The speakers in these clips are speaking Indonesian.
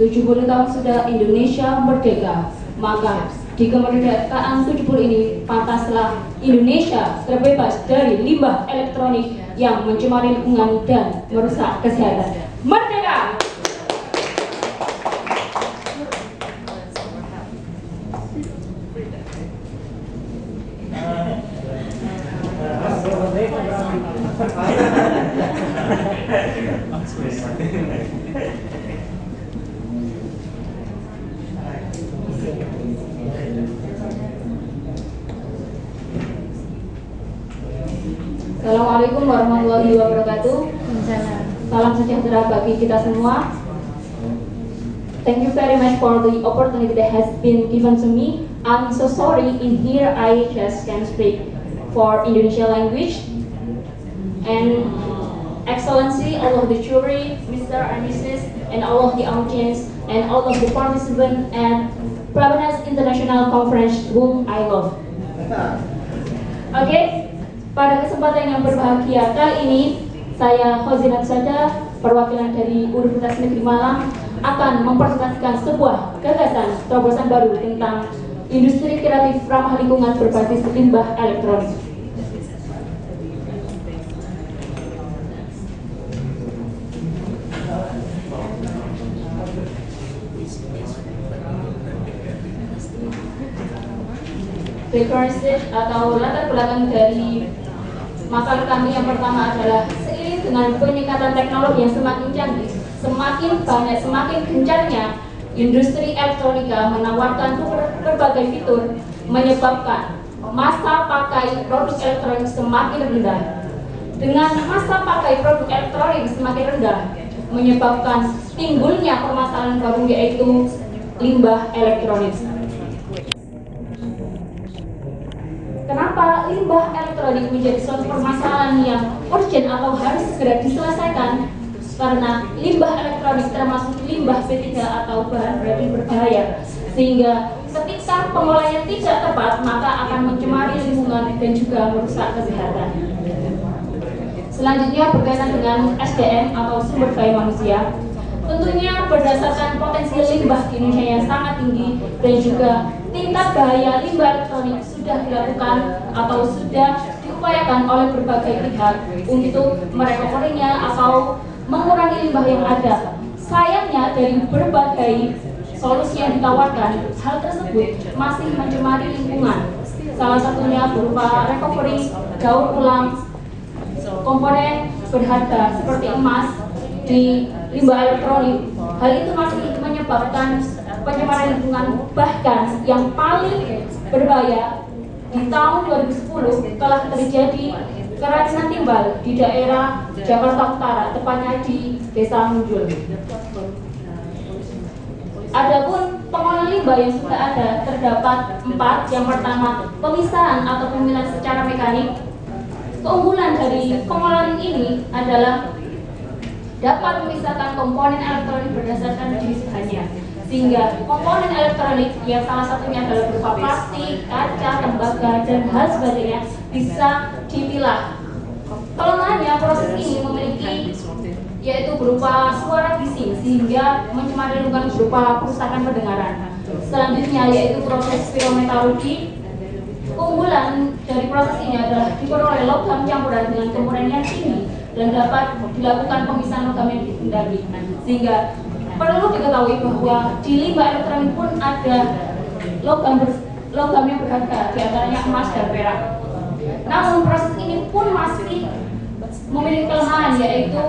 70 tahun sudah Indonesia merdeka, maka di kemerdekaan 70 ini pantaslah Indonesia terbebas dari limbah elektronik yang mencemari lingkungan dan merusak kesehatan. Merdeka! Assalamualaikum warahmatullahi wabarakatuh. Salam sejahtera bagi kita semua. Thank you very much for the opportunity that has been given to me. I'm so sorry in here I just can speak for Indonesian language. And Excellency, all of the jury, Mr. and Mrs. and all of the audience and all of the participants and Prabanas International Conference whom I love. Oke. Pada kesempatan yang berbahagia kali ini, saya Khozinat Sada, perwakilan dari Universitas Negeri Malang, akan mempresentasikan sebuah gagasan terobosan baru tentang industri kreatif ramah lingkungan berbasis limbah elektronik. Background stage atau latar belakang dari makalah kami yang pertama adalah seiring dengan peningkatan teknologi yang semakin canggih, semakin banyak, semakin gencarnya industri elektronika menawarkan berbagai fitur menyebabkan masa pakai produk elektronik semakin rendah. Dengan masa pakai produk elektronik semakin rendah, menyebabkan timbulnya permasalahan baru yaitu limbah elektronik. Kenapa limbah elektronik menjadi suatu permasalahan yang urgent atau harus segera diselesaikan? Karena limbah elektronik termasuk limbah B3 atau bahan beracun berbahaya, sehingga ketika pengolahannya tidak tepat maka akan mencemari lingkungan dan juga merusak kesehatan. Selanjutnya berkaitan dengan SDM atau sumber daya manusia. Tentunya berdasarkan potensi limbah di Indonesia yang sangat tinggi dan juga tingkat bahaya limbah elektronik sudah dilakukan atau sudah diupayakan oleh berbagai pihak untuk merecovery-nya atau mengurangi limbah yang ada. Sayangnya dari berbagai solusi yang ditawarkan, hal tersebut masih mencemari lingkungan. Salah satunya berupa recovery, daur ulang, komponen berharga seperti emas di limbah elektronik. Hal itu masih menyebabkan pencemaran lingkungan, bahkan yang paling berbahaya di tahun 2010 telah terjadi keracunan timbal di daerah Jakarta Utara, tepatnya di Desa Munjul. Adapun pengolahan limbah yang sudah ada terdapat 4. Yang pertama, pemisahan atau pemilahan secara mekanik. Keunggulan dari pengolahan ini adalah dapat memisahkan komponen elektronik berdasarkan jenis bahannya, sehingga komponen elektronik yang salah satunya adalah berupa plastik, kaca, tembaga, dan hal sebagainya bisa dipilah. Kelemahannya proses ini memiliki yaitu berupa suara bising sehingga mencemari lingkungan berupa kerusakan pendengaran. Selanjutnya yaitu proses spirometalurgi. Keunggulan dari proses ini adalah diperoleh logam campuran dengan komponen yang tinggi dan dapat dilakukan pemisahan logam yang dihindari. Sehingga perlu diketahui bahwa di limbah elektronik pun ada logam yang berharga, diantaranya emas dan perak. Namun proses ini pun masih memiliki kelemahan, yaitu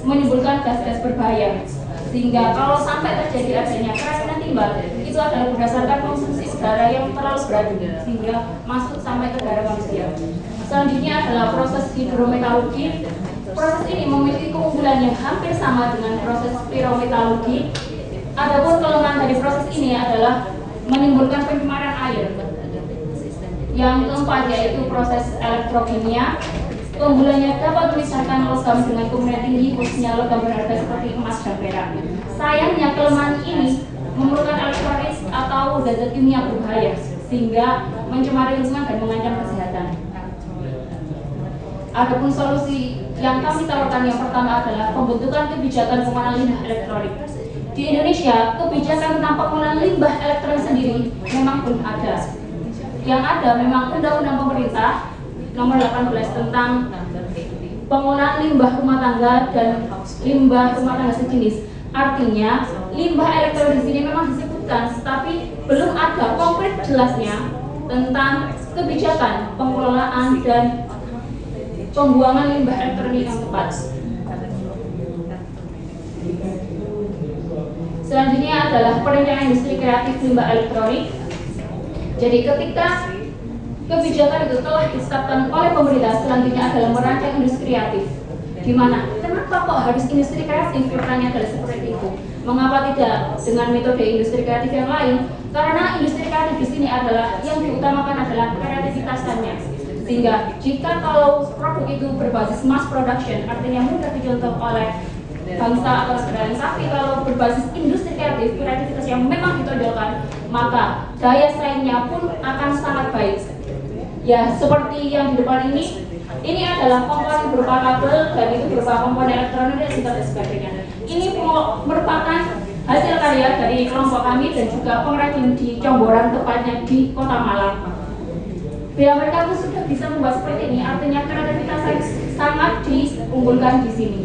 menimbulkan gas-gas berbahaya. Sehingga kalau sampai terjadi adanya keracunan timbal, itu adalah berdasarkan konsumsi udara yang terlalu beracun sehingga masuk sampai ke darah manusia. Selanjutnya adalah proses hidrometalurgi. Proses ini memiliki keunggulan yang hampir sama dengan proses spirometalurgi. Adapun kelemahan dari proses ini adalah menimbulkan pencemaran air. Yang keempat yaitu proses elektrokimia. Keunggulannya dapat memisahkan logam dengan komponen tinggi, khususnya logam berharga seperti emas dan perak. Sayangnya kelemahan ini memerlukan elektrolis atau zat kimia berbahaya sehingga mencemari lingkungan dan mengancam kesehatan. Adapun solusi yang kami tawarkan yang pertama adalah pembentukan kebijakan pengolahan limbah elektronik. di Indonesia kebijakan tentang pengolahan limbah elektronik sendiri memang belum ada. Yang ada memang undang-undang pemerintah nomor 18 tentang pengolahan limbah rumah tangga dan limbah rumah tangga sejenis. Artinya limbah elektronik di sini memang disebutkan, tapi belum ada konkret jelasnya tentang kebijakan pengelolaan dan pembuangan limbah elektronik yang tepat. Selanjutnya adalah perencanaan industri kreatif limbah elektronik. Jadi ketika kebijakan itu telah ditetapkan oleh pemerintah, selanjutnya adalah merancang industri kreatif. Gimana? Kenapa kok harus industri kreatif? Pertanyaan adalah seperti itu. Mengapa tidak dengan metode industri kreatif yang lain? Karena industri kreatif di sini adalah yang diutamakan adalah kreativitasnya. Sehingga jika kalau produk itu berbasis mass production, artinya mudah dicontoh oleh bangsa atau negara, tapi kalau berbasis industri kreatif, kreativitas yang memang ditonjolkan, maka daya saingnya pun akan sangat baik. Ya, seperti yang di depan ini adalah komponen berupa kabel dan itu berupa komponen elektronik dan sebagainya. Ini merupakan hasil karya dari kelompok kami dan juga pengrajin di Comboran, tepatnya di Kota Malang. Bila mereka pun sudah bisa membuat seperti ini, artinya kreativitas sangat diunggulkan di sini.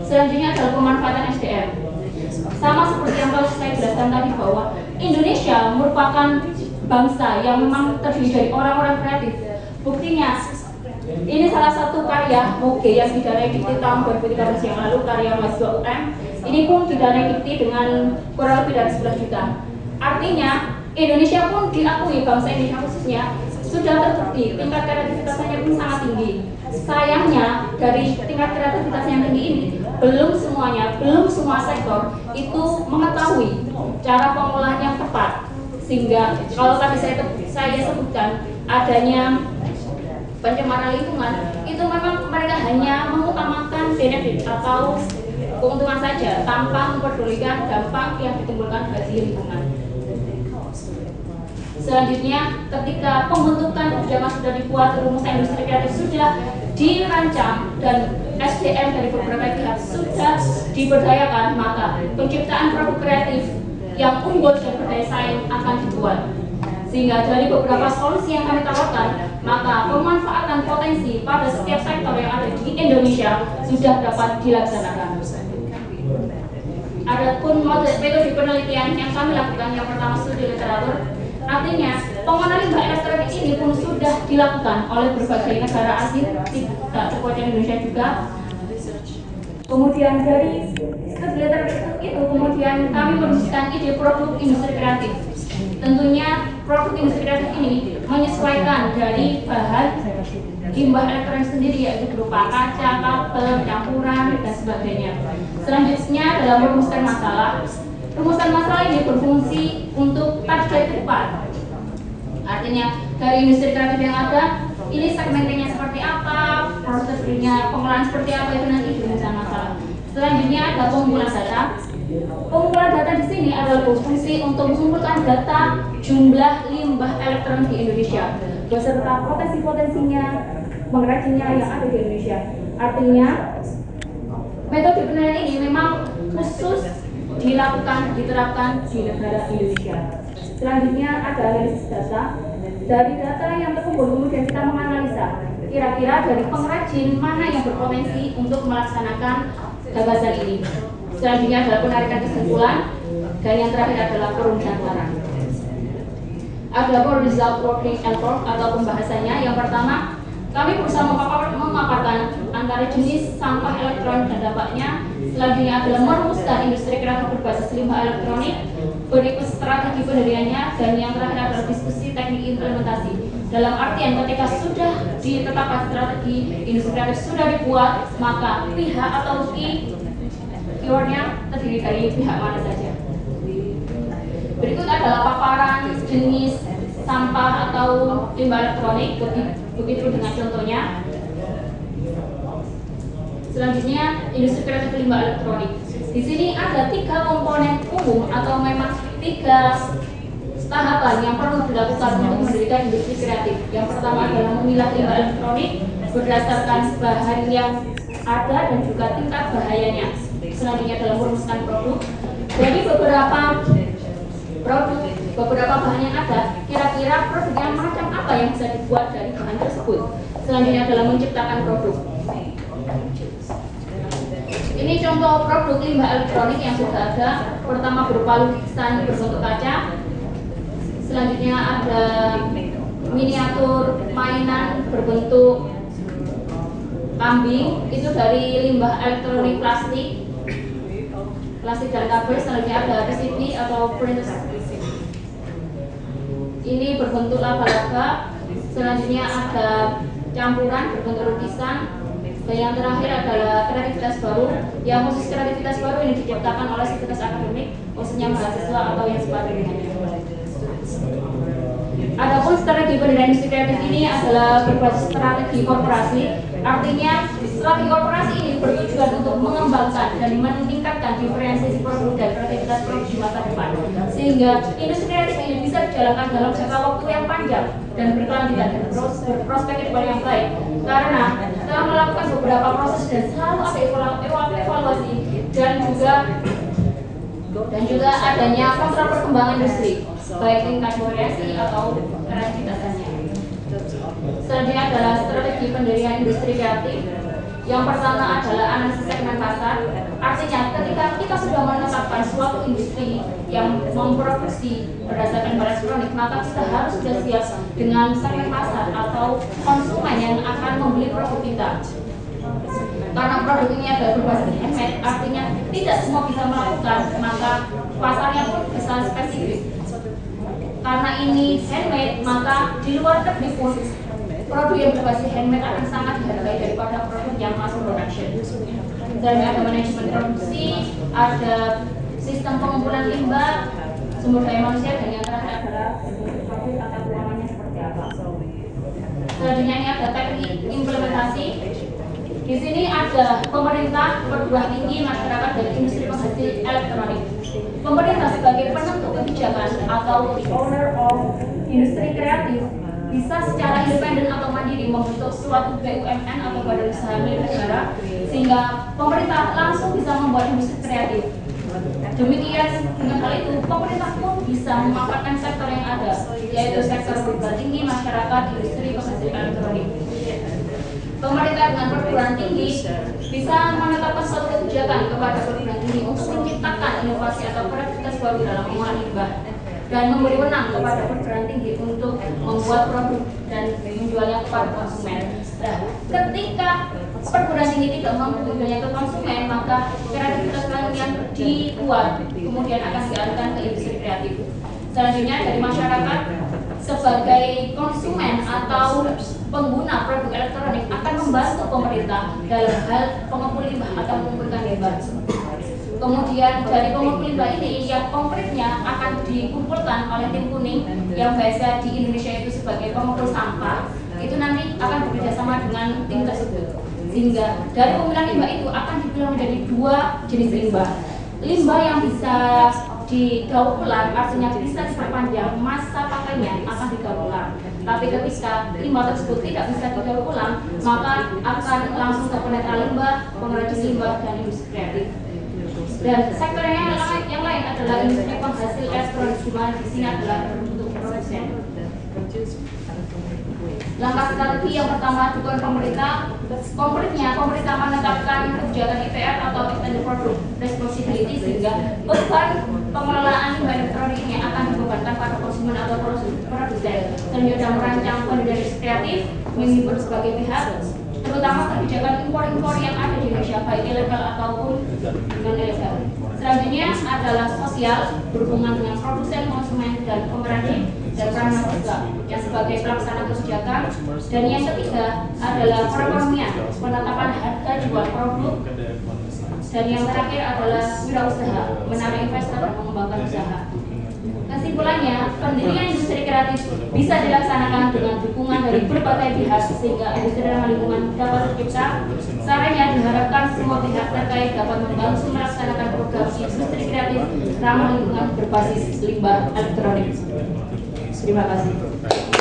Selanjutnya adalah pemanfaatan SDM. Sama seperti yang telah saya jelaskan tadi bahwa Indonesia merupakan bangsa yang memang terdiri dari orang-orang kreatif. Buktinya, ini salah satu karya Moge yang didanai Dikti tahun 2013 yang lalu, karya mahasiswa UM. Ini pun didanai Dikti dengan kurang lebih dari 11 juta. Artinya, Indonesia pun diakui, bangsa Indonesia khususnya, sudah terbukti tingkat kreativitasnya pun sangat tinggi. Sayangnya dari tingkat kreativitas yang tinggi ini belum semua sektor itu mengetahui cara pengolahan yang tepat, sehingga kalau tadi saya sebutkan adanya pencemaran lingkungan, itu memang mereka hanya mengutamakan benefit atau keuntungan saja tanpa memperdulikan dampak yang ditimbulkan bagi lingkungan. Selanjutnya, ketika pembentukan kebijakan sudah dibuat, rumusan industri kreatif sudah dirancang dan SDM dari beberapa pihak sudah diberdayakan, maka penciptaan produk kreatif yang unggul dan berdaya saing akan dibuat. Sehingga dari beberapa solusi yang kami tawarkan, maka pemanfaatan potensi pada setiap sektor yang ada di Indonesia sudah dapat dilaksanakan. Adapun metode penelitian yang kami lakukan, yang pertama studi literatur. Artinya, pengolahan limbah elektronik ini pun sudah dilakukan oleh berbagai negara asing, tidak terkecuali Indonesia juga. Kemudian dari studi literatur itu, kemudian kami merumuskan ide produk industri kreatif. Tentunya produk industri kreatif ini menyesuaikan dari bahan limbah elektronik sendiri, yaitu berupa kaca, kabel, campuran, dan sebagainya. Selanjutnya adalah merumuskan masalah. Rumusan masalah ini berfungsi untuk target ke depan. Artinya dari industri kreatif yang ada, ini segmentingnya seperti apa, prosedurnya, pengolahan seperti apa, itu nanti rumusan masalah. Selanjutnya ada pengumpulan data. Pengumpulan data di sini adalah berfungsi untuk mengumpulkan data jumlah limbah elektronik di Indonesia beserta potensi-potensinya, pengrajinnya yang ada di Indonesia. Artinya metode penilaian ini memang khusus diterapkan di negara Indonesia. Selanjutnya ada analisis data. Dari data yang terkumpul kemudian kita menganalisa kira-kira dari pengrajin mana yang berpotensi untuk melaksanakan gagasan ini. Selanjutnya adalah penarikan kesimpulan, dan yang terakhir adalah perumusan barang. Ada result working effort atau pembahasannya. Yang pertama, kami berusaha memaparkan antara jenis sampah elektronik dan dampaknya. Selanjutnya adalah merumuskan industri kreatif berbasis limbah elektronik, berikut strategi pendiriannya, dan yang terakhir adalah diskusi teknik implementasi. Dalam artian ketika sudah ditetapkan strategi industri kreatif sudah dibuat, maka pihak atau keywordnya terdiri dari pihak mana saja. Berikut adalah paparan jenis sampah atau limbah elektronik, begitu dengan contohnya. Selanjutnya, industri kreatif limbah elektronik. Di sini ada 3 komponen umum atau memang 3 tahapan yang perlu dilakukan untuk mendirikan industri kreatif. Yang pertama adalah memilah limbah elektronik berdasarkan bahan yang ada dan juga tingkat bahayanya. Selanjutnya dalam merumuskan produk, dari beberapa bahan yang ada, kira-kira produknya macam apa yang bisa dibuat dari bahan tersebut. Selanjutnya dalam menciptakan produk. Ini contoh produk limbah elektronik yang sudah ada. Pertama berupa lukisan berbentuk kaca. Selanjutnya ada miniatur mainan berbentuk kambing, itu dari limbah elektronik plastik dan kabel. Selanjutnya ada PCB atau print. Ini berbentuk laba-laba. Selanjutnya ada campuran berbentuk lukisan. Dan yang terakhir adalah kreativitas baru. Yang khusus kreativitas baru ini diciptakan oleh sivitas akademik, khususnya mahasiswa atau yang sepatu dengannya. Adapun strategi pendirian industri kreatif ini adalah berbasis strategi korporasi. Artinya strategi korporasi ini bertujuan untuk mengembangkan dan meningkatkan diferensiasi produk dan kreativitas produk di masa depan, sehingga industri kreatif ini bisa dijalankan dalam jangka waktu yang panjang dan berkelanjutan dan berprospek ke depan yang baik. Karena setelah melakukan beberapa proses dan selalu ada evaluasi dan juga adanya kontrol perkembangan industri, baik tingkat variasi atau kreativitasnya. Selanjutnya adalah strategi pendirian industri kreatif. Yang pertama adalah analisis segmen pasar. Artinya ketika kita sudah menetapkan suatu industri yang memproduksi berdasarkan barang elektronik, maka kita harus sudah siap dengan segmen pasar atau konsumen yang akan membeli produk kita. Karena produk ini adalah berbasis handmade, artinya tidak semua bisa melakukan, maka pasarnya pun bisa spesifik. Karena ini handmade, maka di luar negeri pun produk yang berbasis handmade akan sangat dihargai daripada produk yang mass production. Dan ada manajemen produksi, ada sistem pengumpulan limbah, sumber daya manusia, dan yang terakhir adalah tata keuangannya seperti apa. Selanjutnya ini ada teknik implementasi. Di sini ada pemerintah, perguruan tinggi, masyarakat, dan industri penghasil elektronik. Pemerintah sebagai penentu kebijakan atau the owner of industri kreatif bisa secara independen atau mandiri membentuk suatu BUMN atau badan usaha milik negara, sehingga pemerintah langsung bisa membuat industri kreatif. Demikian dengan hal itu, pemerintah pun bisa memanfaatkan sektor yang ada, yaitu sektor perguruan tinggi, masyarakat, industri penghasil elektronik. Pemerintah dengan perguruan tinggi bisa menetapkan suatu kebijakan kepada perguruan tinggi untuk menciptakan inovasi atau kreativitas baru dalam pengolahan limbah, dan memberi wenang kepada perguruan tinggi untuk membuat produk dan menjualnya kepada konsumen. Nah, ketika perguruan tinggi tidak mampu menjualnya ke konsumen, maka kreativitas yang dibuat kemudian akan dialihkan ke industri kreatif. Selanjutnya dari masyarakat sebagai konsumen atau pengguna produk elektronik akan membantu pemerintah dalam hal pengumpul limbah atau mengumpulkan limbah. Kemudian dari pengumpul limbah ini yang konkretnya akan dikumpulkan oleh tim kuning yang biasa di Indonesia itu sebagai pengumpul sampah, itu nanti akan bekerjasama dengan tim tersebut, sehingga dari pemilihan limbah itu akan dipilah menjadi dua jenis limbah. Limbah yang bisa didaur ulang, artinya bisa diperpanjang masa pakainya, akan didaur ulang. Tapi ketika limbah tersebut tidak bisa didaur ulang, maka akan langsung ke penetraan limbah, pengrajin limbah, dan industri kreatif. Dan sektor yang lain adalah industri penghasil elektronik, di mana di sini adalah bentuk produsen. Langkah strategi yang pertama dilakukan pemerintah. Konkretnya, pemerintah menetapkan kebijakan IPR atau Extended Product Responsibility, sehingga beban pengelolaan limbah elektronik ini akan dibebankan pada konsumen atau produsen. Selanjutnya merancang pendirian industri kreatif, menghimpun sebagai pihak, terutama kebijakan impor-impor yang ada di Indonesia, baik ilegal ataupun non-ilegal. Selanjutnya adalah sosial, berhubungan dengan produsen, konsumen, dan pengrajin, dan peran mahasiswa yang sebagai pelaksana kebijakan. Dan yang ketiga adalah perekonomian, penetapan harga jual produk. Dan yang terakhir adalah wirausaha, menarik investor dan mengembangkan usaha. Kesimpulannya, pendirian industri kreatif bisa dilaksanakan dengan dukungan dari berbagai pihak, sehingga industri ramah lingkungan dapat tercipta. Caranya diharapkan semua pihak terkait dapat membantu melaksanakan program industri kreatif ramah lingkungan berbasis limbah elektronik. Terima kasih.